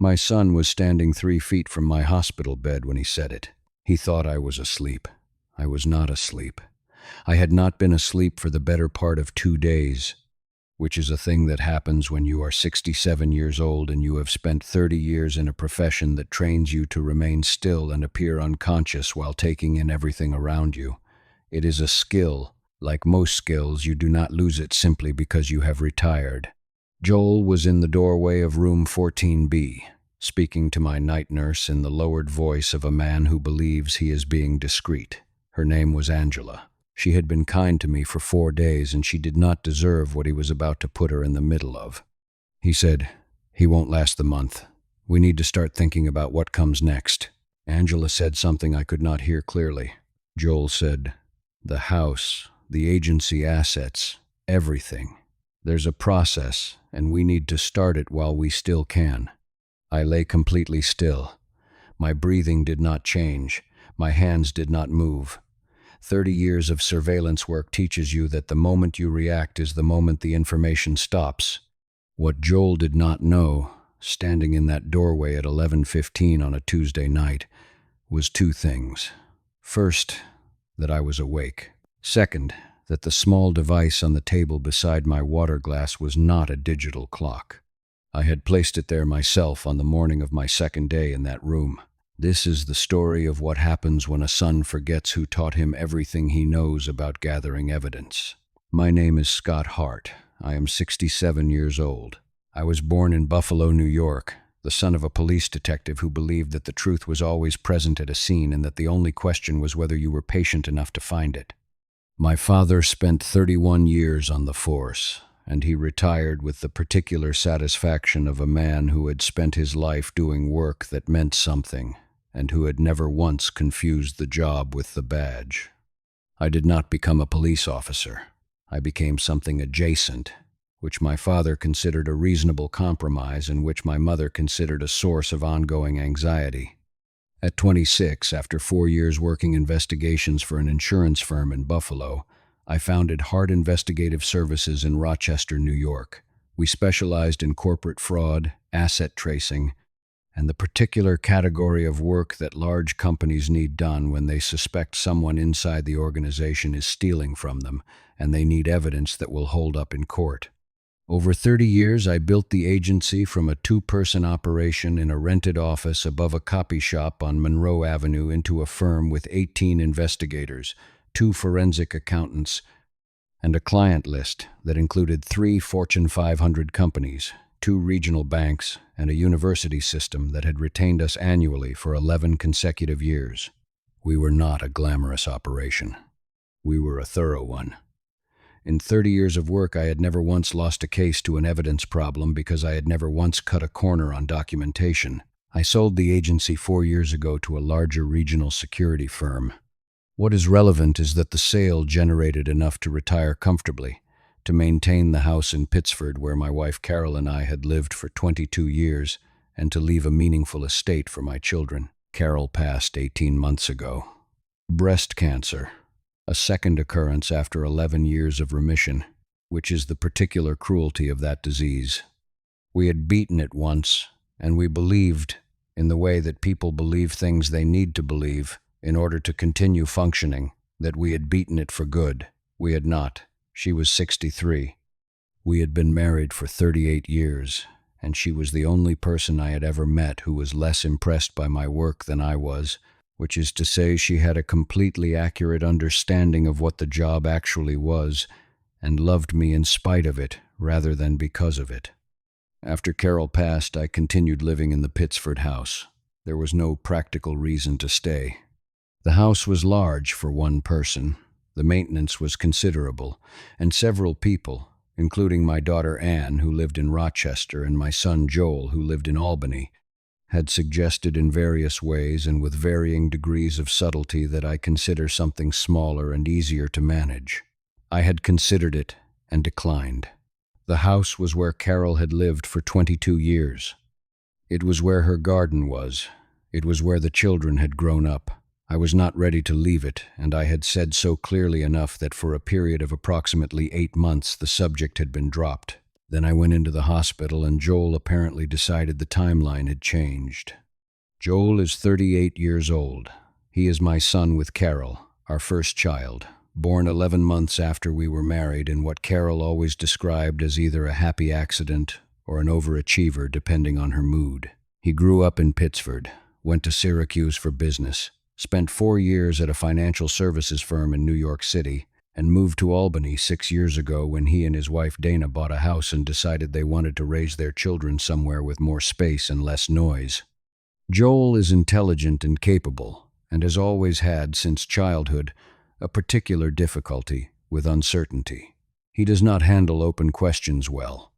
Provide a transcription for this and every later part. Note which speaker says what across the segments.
Speaker 1: My son was standing 3 feet from my hospital bed when he said it. He thought I was asleep. I was not asleep. I had not been asleep for the better part of 2 days, which is a thing that happens when you are 67 years old and you have spent 30 years in a profession that trains you to remain still and appear unconscious while taking in everything around you. It is a skill. Like most skills, you do not lose it simply because you have retired. Joel was in the doorway of room 14B, speaking to my night nurse in the lowered voice of a man who believes he is being discreet. Her name was Angela. She had been kind to me for 4 days, and she did not deserve what he was about to put her in the middle of. He said, "He won't last the month. We need to start thinking about what comes next." Angela said something I could not hear clearly. Joel said, "The house, the agency assets, everything. There's a process, and we need to start it while we still can." I lay completely still. My breathing did not change. My hands did not move. 30 years of surveillance work teaches you that the moment you react is the moment the information stops. What Joel did not know, standing in that doorway at 11:15 on a Tuesday night, was 2 things. First, that I was awake. Second, that the small device on the table beside my water glass was not a digital clock. I had placed it there myself on the morning of my second day in that room. This is the story of what happens when a son forgets who taught him everything he knows about gathering evidence. My name is Scott Hart. I am 67 years old. I was born in Buffalo, New York, the son of a police detective who believed that the truth was always present at a scene and that the only question was whether you were patient enough to find it. My father spent 31 years on the force, and he retired with the particular satisfaction of a man who had spent his life doing work that meant something, and who had never once confused the job with the badge. I did not become a police officer. I became something adjacent, which my father considered a reasonable compromise and which my mother considered a source of ongoing anxiety. At 26, after 4 years working investigations for an insurance firm in Buffalo, I founded Hart Investigative Services in Rochester, New York. We specialized in corporate fraud, asset tracing, and the particular category of work that large companies need done when they suspect someone inside the organization is stealing from them, and they need evidence that will hold up in court. Over 30 years, I built the agency from a 2-person operation in a rented office above a copy shop on Monroe Avenue into a firm with 18 investigators, 2 forensic accountants, and a client list that included 3 Fortune 500 companies, 2 regional banks, and a university system that had retained us annually for 11 consecutive years. We were not a glamorous operation. We were a thorough one. In 30 years of work, I had never once lost a case to an evidence problem because I had never once cut a corner on documentation. I sold the agency 4 years ago to a larger regional security firm. What is relevant is that the sale generated enough to retire comfortably, to maintain the house in Pittsford where my wife Carol and I had lived for 22 years, and to leave a meaningful estate for my children. Carol passed 18 months ago. Breast cancer. A second occurrence after 11 years of remission, which is the particular cruelty of that disease. We had beaten it once, and we believed, in the way that people believe things they need to believe in order to continue functioning, that we had beaten it for good. We had not. She was 63. We had been married for 38 years, and she was the only person I had ever met who was less impressed by my work than I was, which is to say she had a completely accurate understanding of what the job actually was, and loved me in spite of it rather than because of it. After Carol passed, I continued living in the Pittsford house. There was no practical reason to stay. The house was large for one person, the maintenance was considerable, and several people, including my daughter Anne, who lived in Rochester, and my son Joel, who lived in Albany, had suggested in various ways and with varying degrees of subtlety that I consider something smaller and easier to manage. I had considered it and declined. The house was where Carol had lived for 22 years. It was where her garden was. It was where the children had grown up. I was not ready to leave it, and I had said so clearly enough that for a period of approximately 8 months the subject had been dropped. Then I went into the hospital, and Joel apparently decided the timeline had changed. Joel is 38 years old. He is my son with Carol, our first child, born 11 months after we were married in what Carol always described as either a happy accident or an overachiever depending on her mood. He grew up in Pittsford, went to Syracuse for business, spent 4 years at a financial services firm in New York City, and moved to Albany 6 years ago when he and his wife Dana bought a house and decided they wanted to raise their children somewhere with more space and less noise. Joel is intelligent and capable, and has always had, since childhood, a particular difficulty with uncertainty. He does not handle open questions well.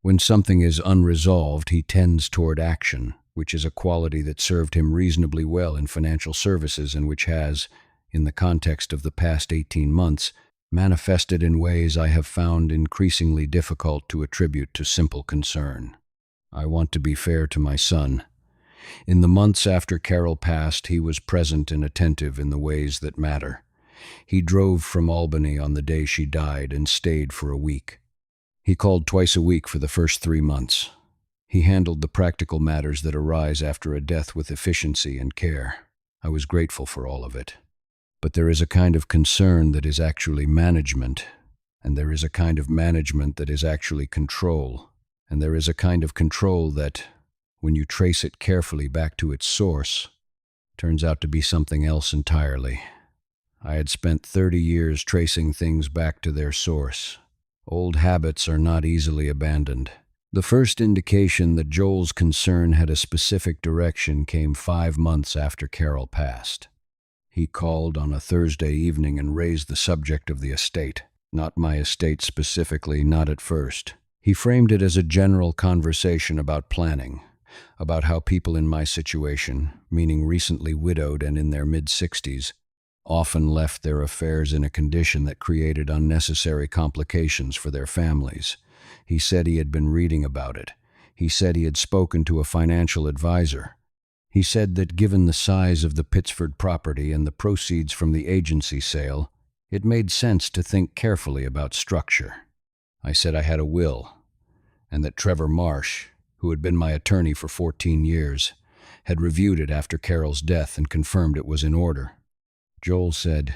Speaker 1: When something is unresolved, he tends toward action, which is a quality that served him reasonably well in financial services and which has, in the context of the past 18 months, manifested in ways I have found increasingly difficult to attribute to simple concern. I want to be fair to my son. In the months after Carol passed, he was present and attentive in the ways that matter. He drove from Albany on the day she died and stayed for a week. He called twice a week for the first 3 months. He handled the practical matters that arise after a death with efficiency and care. I was grateful for all of it. But there is a kind of concern that is actually management, and there is a kind of management that is actually control, and there is a kind of control that, when you trace it carefully back to its source, turns out to be something else entirely. I had spent 30 years tracing things back to their source. Old habits are not easily abandoned. The first indication that Joel's concern had a specific direction came 5 months after Carol passed. He called on a Thursday evening and raised the subject of the estate. Not my estate specifically, not at first. He framed it as a general conversation about planning, about how people in my situation, meaning recently widowed and in their mid-60s, often left their affairs in a condition that created unnecessary complications for their families. He said he had been reading about it. He said he had spoken to a financial advisor. He said that given the size of the Pittsford property and the proceeds from the agency sale, it made sense to think carefully about structure. I said I had a will, and that Trevor Marsh, who had been my attorney for 14 years, had reviewed it after Carol's death and confirmed it was in order. Joel said,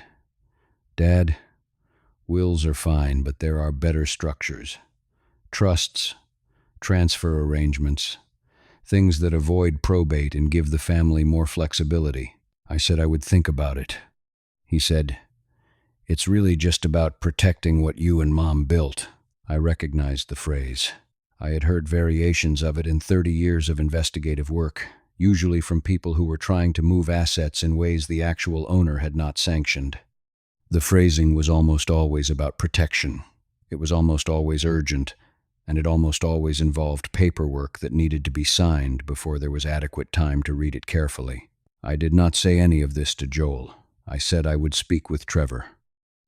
Speaker 1: "Dad, wills are fine, but there are better structures. Trusts, transfer arrangements, things that avoid probate and give the family more flexibility." I said I would think about it. He said, "It's really just about protecting what you and Mom built." I recognized the phrase. I had heard variations of it in 30 years of investigative work, usually from people who were trying to move assets in ways the actual owner had not sanctioned. The phrasing was almost always about protection. It was almost always urgent, and it almost always involved paperwork that needed to be signed before there was adequate time to read it carefully. I did not say any of this to Joel. I said I would speak with Trevor.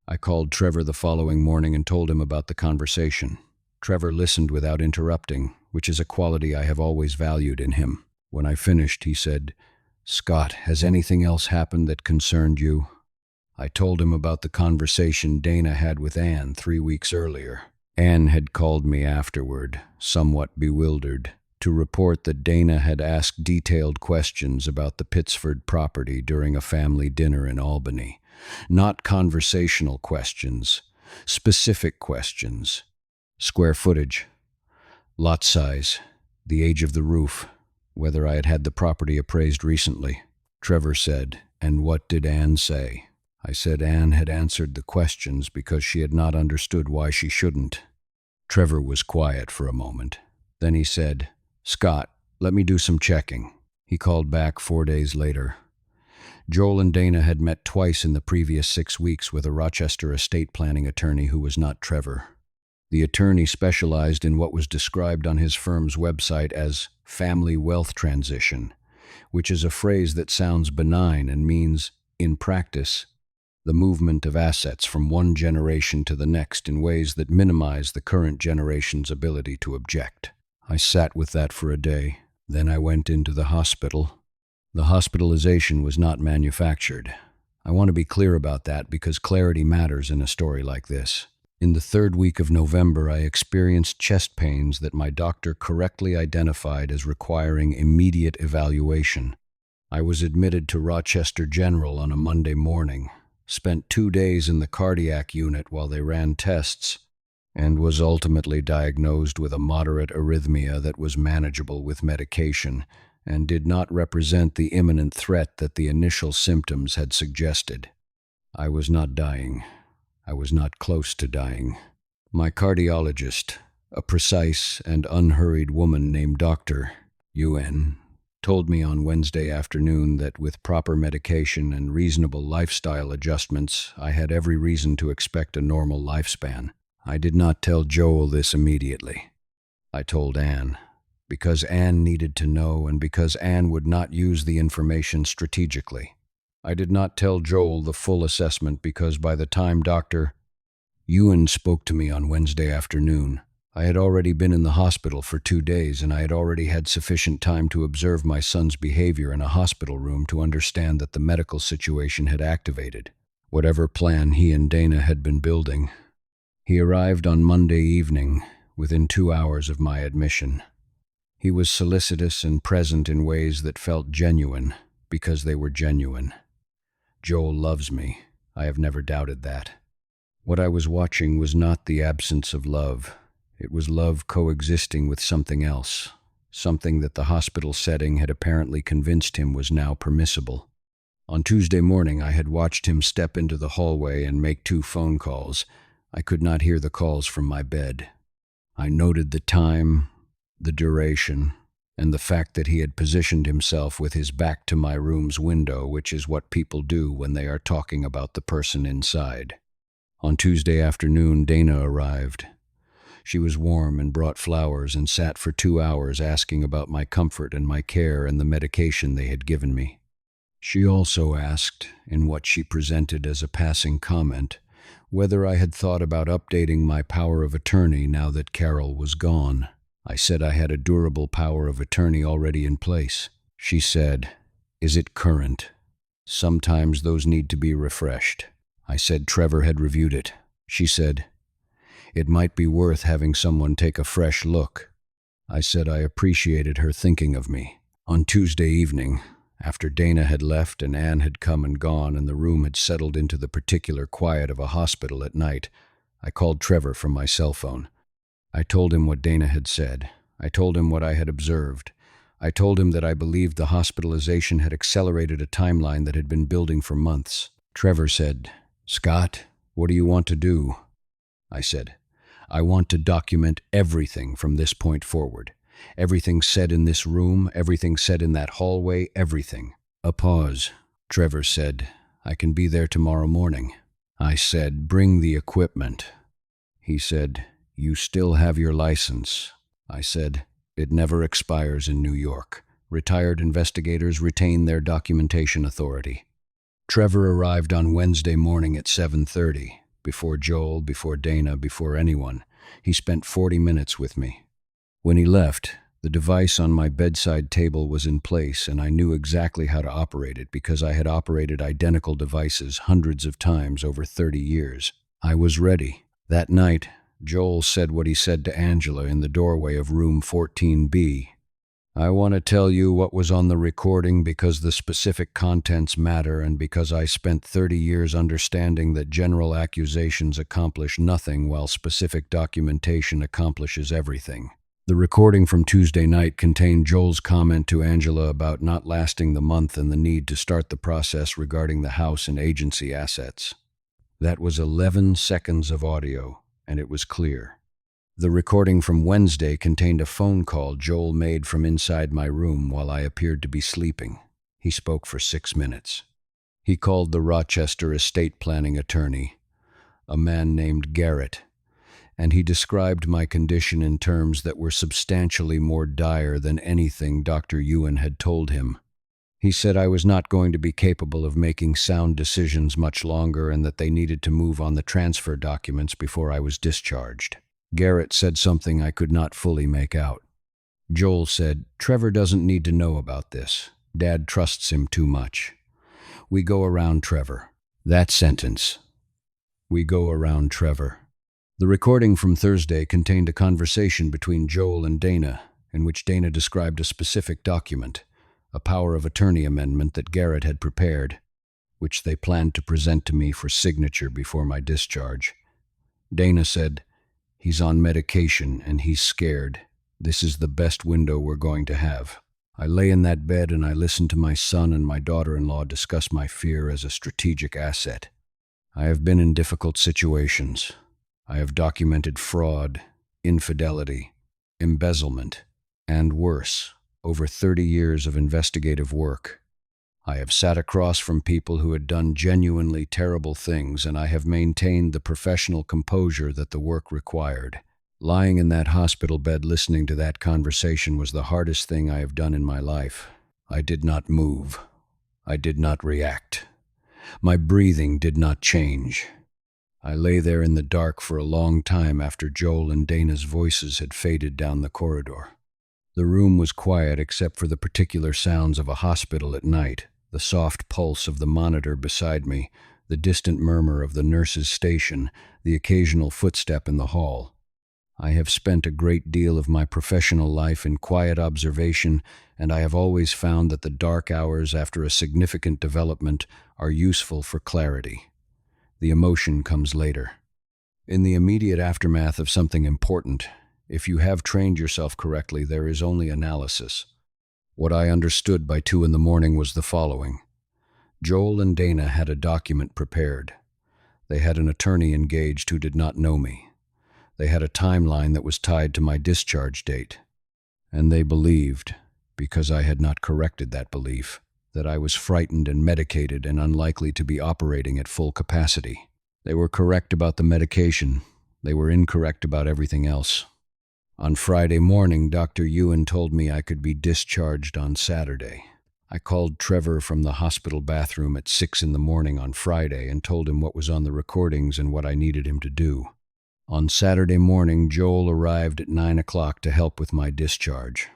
Speaker 1: I called Trevor the following morning and told him about the conversation. Trevor listened without interrupting, which is a quality I have always valued in him. When I finished, he said, "Scott, has anything else happened that concerned you?" I told him about the conversation Dana had with Ann 3 weeks earlier. Ann had called me afterward, somewhat bewildered, to report that Dana had asked detailed questions about the Pittsford property during a family dinner in Albany. Not conversational questions, specific questions. Square footage, lot size, the age of the roof, whether I had had the property appraised recently. Trevor said, "And what did Ann say?" I said Ann had answered the questions because she had not understood why she shouldn't. Trevor was quiet for a moment. Then he said, "Scott, let me do some checking." He called back 4 days later. Joel and Dana had met twice in the previous 6 weeks with a Rochester estate planning attorney who was not Trevor. The attorney specialized in what was described on his firm's website as family wealth transition, which is a phrase that sounds benign and means, in practice, the movement of assets from one generation to the next in ways that minimize the current generation's ability to object. I sat with that for a day. Then I went into the hospital. The hospitalization was not manufactured. I want to be clear about that because clarity matters in a story like this. In the third week of November, I experienced chest pains that my doctor correctly identified as requiring immediate evaluation. I was admitted to Rochester General on a Monday morning, spent 2 days in the cardiac unit while they ran tests, and was ultimately diagnosed with a moderate arrhythmia that was manageable with medication and did not represent the imminent threat that the initial symptoms had suggested. I was not dying. I was not close to dying. My cardiologist, a precise and unhurried woman named Dr. Yuen, told me on Wednesday afternoon that with proper medication and reasonable lifestyle adjustments, I had every reason to expect a normal lifespan. I did not tell Joel this immediately. I told Anne, because Anne needed to know and because Anne would not use the information strategically. I did not tell Joel the full assessment because by the time Dr. Yuen spoke to me on Wednesday afternoon, I had already been in the hospital for 2 days and I had already had sufficient time to observe my son's behavior in a hospital room to understand that the medical situation had activated whatever plan he and Dana had been building. He arrived on Monday evening, within 2 hours of my admission. He was solicitous and present in ways that felt genuine, because they were genuine. Joel loves me. I have never doubted that. What I was watching was not the absence of love. It was love coexisting with something else, something that the hospital setting had apparently convinced him was now permissible. On Tuesday morning, I had watched him step into the hallway and make 2 phone calls. I could not hear the calls from my bed. I noted the time, the duration, and the fact that he had positioned himself with his back to my room's window, which is what people do when they are talking about the person inside. On Tuesday afternoon, Dana arrived. She was warm and brought flowers and sat for 2 hours asking about my comfort and my care and the medication they had given me. She also asked, in what she presented as a passing comment, whether I had thought about updating my power of attorney now that Carol was gone. I said I had a durable power of attorney already in place. She said, "Is it current? Sometimes those need to be refreshed." I said Trevor had reviewed it. She said, "It might be worth having someone take a fresh look." I said I appreciated her thinking of me. On Tuesday evening, after Dana had left and Anne had come and gone and the room had settled into the particular quiet of a hospital at night, I called Trevor from my cell phone. I told him what Dana had said. I told him what I had observed. I told him that I believed the hospitalization had accelerated a timeline that had been building for months. Trevor said, "Scott, what do you want to do?" I said, "I want to document everything from this point forward. Everything said in this room, everything said in that hallway, everything." A pause. Trevor said, "I can be there tomorrow morning." I said, "Bring the equipment." He said, "You still have your license." I said, "It never expires in New York. Retired investigators retain their documentation authority." Trevor arrived on Wednesday morning at 7:30. Before Joel, before Dana, before anyone. He spent 40 minutes with me. When he left, the device on my bedside table was in place and I knew exactly how to operate it because I had operated identical devices hundreds of times over 30 years. I was ready. That night, Joel said what he said to Angela in the doorway of room 14B. "I want to tell you what was on the recording because the specific contents matter and because I spent 30 years understanding that general accusations accomplish nothing while specific documentation accomplishes everything." The recording from Tuesday night contained Joel's comment to Angela about not lasting the month and the need to start the process regarding the house and agency assets. That was 11 seconds of audio, and it was clear. The recording from Wednesday contained a phone call Joel made from inside my room while I appeared to be sleeping. He spoke for 6 minutes. He called the Rochester estate planning attorney, a man named Garrett, and he described my condition in terms that were substantially more dire than anything Dr. Yuen had told him. He said I was not going to be capable of making sound decisions much longer and that they needed to move on the transfer documents before I was discharged. Garrett said something I could not fully make out. Joel said, "Trevor doesn't need to know about this. Dad trusts him too much. We go around Trevor." That sentence. We go around Trevor. The recording from Thursday contained a conversation between Joel and Dana, in which Dana described a specific document, a power of attorney amendment that Garrett had prepared, which they planned to present to me for signature before my discharge. Dana said, "He's on medication and he's scared. This is the best window we're going to have." I lay in that bed and I listened to my son and my daughter-in-law discuss my fear as a strategic asset. I have been in difficult situations. I have documented fraud, infidelity, embezzlement, and worse, over 30 years of investigative work. I have sat across from people who had done genuinely terrible things, and I have maintained the professional composure that the work required. Lying in that hospital bed listening to that conversation was the hardest thing I have done in my life. I did not move. I did not react. My breathing did not change. I lay there in the dark for a long time after Joel and Dana's voices had faded down the corridor. The room was quiet except for the particular sounds of a hospital at night, the soft pulse of the monitor beside me, the distant murmur of the nurse's station, the occasional footstep in the hall. I have spent a great deal of my professional life in quiet observation, and I have always found that the dark hours after a significant development are useful for clarity. The emotion comes later. In the immediate aftermath of something important, if you have trained yourself correctly, there is only analysis. What I understood by 2 a.m. was the following. Joel and Dana had a document prepared. They had an attorney engaged who did not know me. They had a timeline that was tied to my discharge date. And they believed, because I had not corrected that belief, that I was frightened and medicated and unlikely to be operating at full capacity. They were correct about the medication. They were incorrect about everything else. On Friday morning, Dr. Ewan told me I could be discharged on Saturday. I called Trevor from the hospital bathroom at 6 a.m. on Friday and told him what was on the recordings and what I needed him to do. On Saturday morning, Joel arrived at 9 o'clock to help with my discharge.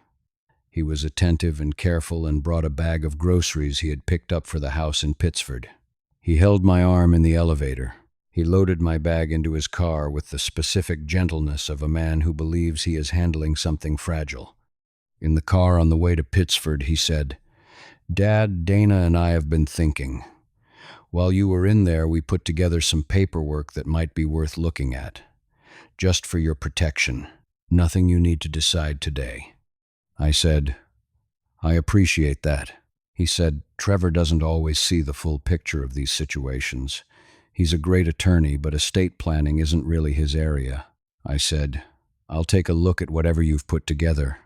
Speaker 1: He was attentive and careful and brought a bag of groceries he had picked up for the house in Pittsford. He held my arm in the elevator. He loaded my bag into his car with the specific gentleness of a man who believes he is handling something fragile. In the car on the way to Pittsford, he said, "Dad, Dana and I have been thinking. While you were in there, we put together some paperwork that might be worth looking at. Just for your protection. Nothing you need to decide today." I said, "I appreciate that." He said, "Trevor doesn't always see the full picture of these situations. He's a great attorney, but estate planning isn't really his area." I said, "I'll take a look at whatever you've put together."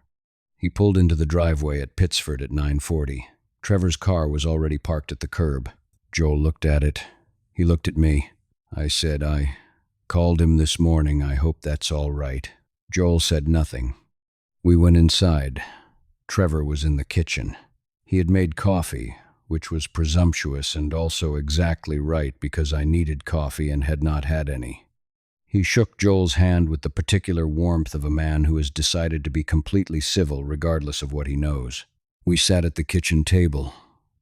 Speaker 1: He pulled into the driveway at Pittsford at 9:40. Trevor's car was already parked at the curb. Joel looked at it. He looked at me. I said, "I called him this morning. I hope that's all right." Joel said nothing. We went inside. Trevor was in the kitchen. He had made coffee, which was presumptuous and also exactly right because I needed coffee and had not had any. He shook Joel's hand with the particular warmth of a man who has decided to be completely civil regardless of what he knows. We sat at the kitchen table.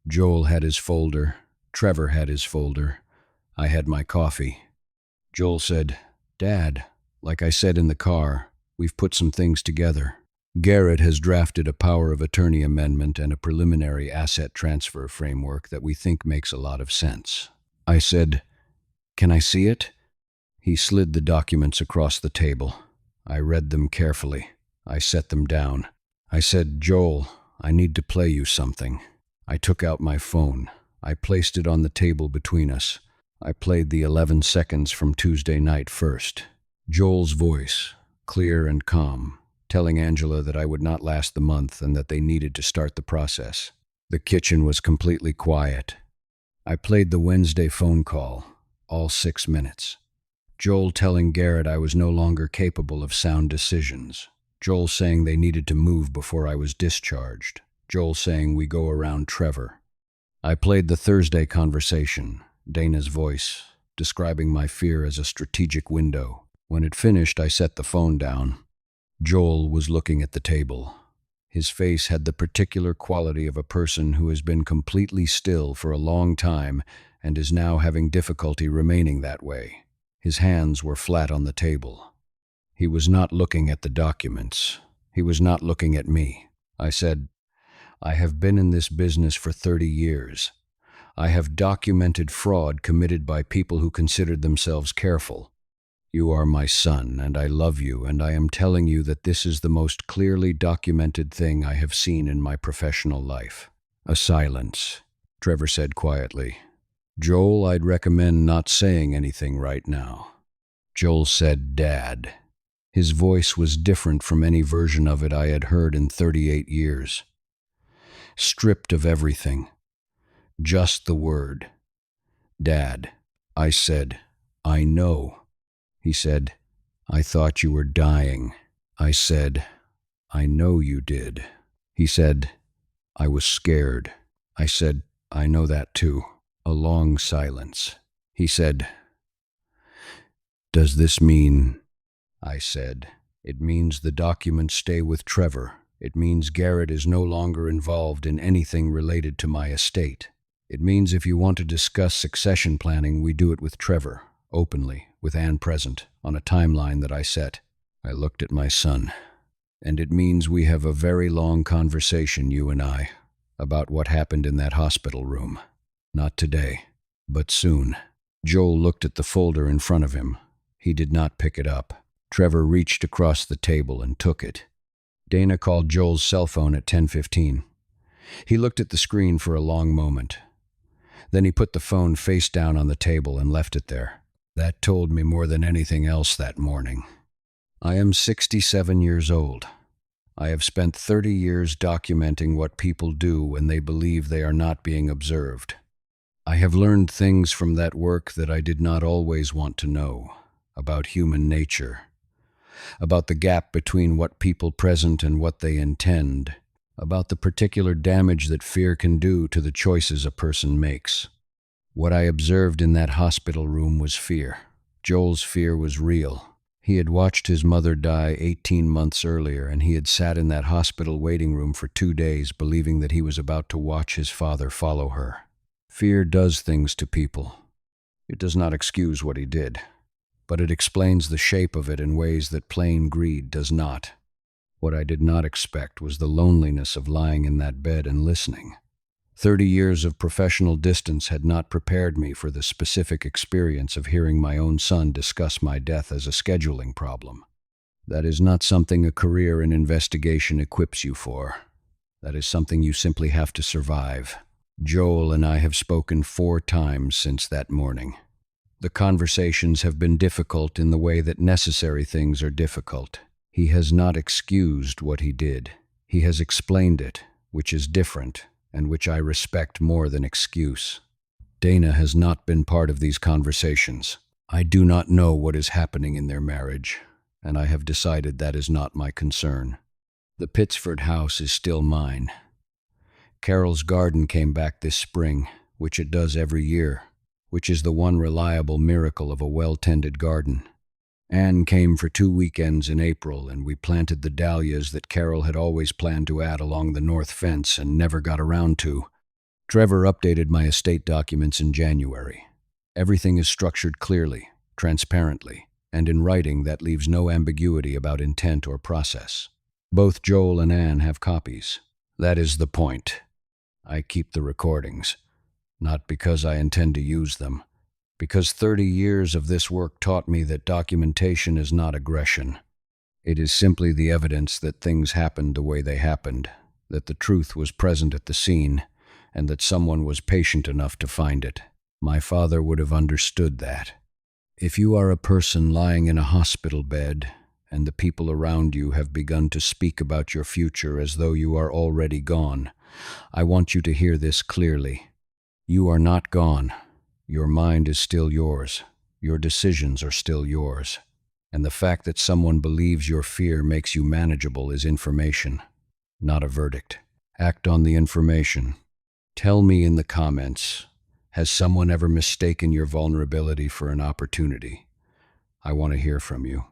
Speaker 1: Joel had his folder. Trevor had his folder. I had my coffee. Joel said, "Dad, like I said in the car, we've put some things together. Garrett has drafted a power of attorney amendment and a preliminary asset transfer framework that we think makes a lot of sense." I said, "Can I see it?" He slid the documents across the table. I read them carefully. I set them down. I said, "Joel, I need to play you something." I took out my phone. I placed it on the table between us. I played the 11 seconds from Tuesday night first. Joel's voice, clear and calm, telling Angela that I would not last the month and that they needed to start the process. The kitchen was completely quiet. I played the Wednesday phone call, all 6 minutes. Joel telling Garrett I was no longer capable of sound decisions. Joel saying they needed to move before I was discharged. Joel saying we go around Trevor. I played the Thursday conversation, Dana's voice, describing my fear as a strategic window. When it finished, I set the phone down. Joel was looking at the table. His face had the particular quality of a person who has been completely still for a long time and is now having difficulty remaining that way. His hands were flat on the table. He was not looking at the documents. He was not looking at me. I said, "I have been in this business for 30 years. I have documented fraud committed by people who considered themselves careful. You are my son, and I love you, and I am telling you that this is the most clearly documented thing I have seen in my professional life." A silence. Trevor said quietly, "Joel, I'd recommend not saying anything right now." Joel said, "Dad." His voice was different from any version of it I had heard in 38 years. Stripped of everything. Just the word. "Dad." I said, "I know." He said, "I thought you were dying." I said, "I know you did." He said, "I was scared." I said, "I know that too." A long silence. He said, "Does this mean—" I said, "It means the documents stay with Trevor. It means Garrett is no longer involved in anything related to my estate. It means if you want to discuss succession planning, we do it with Trevor, openly, with Anne present, on a timeline that I set." I looked at my son. "And it means we have a very long conversation, you and I, about what happened in that hospital room. Not today, but soon." Joel looked at the folder in front of him. He did not pick it up. Trevor reached across the table and took it. Dana called Joel's cell phone at 10:15. He looked at the screen for a long moment. Then he put the phone face down on the table and left it there. That told me more than anything else that morning. I am 67 years old. I have spent 30 years documenting what people do when they believe they are not being observed. I have learned things from that work that I did not always want to know, about human nature, about the gap between what people present and what they intend, about the particular damage that fear can do to the choices a person makes. What I observed in that hospital room was fear. Joel's fear was real. He had watched his mother die 18 months earlier, and he had sat in that hospital waiting room for 2 days believing that he was about to watch his father follow her. Fear does things to people. It does not excuse what he did, but it explains the shape of it in ways that plain greed does not. What I did not expect was the loneliness of lying in that bed and listening. 30 years of professional distance had not prepared me for the specific experience of hearing my own son discuss my death as a scheduling problem. That is not something a career in investigation equips you for. That is something you simply have to survive. Joel and I have spoken 4 times since that morning. The conversations have been difficult in the way that necessary things are difficult. He has not excused what he did. He has explained it, which is different, and which I respect more than excuse. Dana has not been part of these conversations. I do not know what is happening in their marriage, and I have decided that is not my concern. The Pittsford house is still mine. Carol's garden came back this spring, which it does every year, which is the one reliable miracle of a well-tended garden. Anne came for 2 weekends in April, and we planted the dahlias that Carol had always planned to add along the north fence and never got around to. Trevor updated my estate documents in January. Everything is structured clearly, transparently, and in writing that leaves no ambiguity about intent or process. Both Joel and Anne have copies. That is the point. I keep the recordings, not because I intend to use them, because 30 years of this work taught me that documentation is not aggression. It is simply the evidence that things happened the way they happened, that the truth was present at the scene, and that someone was patient enough to find it. My father would have understood that. If you are a person lying in a hospital bed, and the people around you have begun to speak about your future as though you are already gone, I want you to hear this clearly. You are not gone. Your mind is still yours. Your decisions are still yours. And the fact that someone believes your fear makes you manageable is information, not a verdict. Act on the information. Tell me in the comments, has someone ever mistaken your vulnerability for an opportunity? I want to hear from you.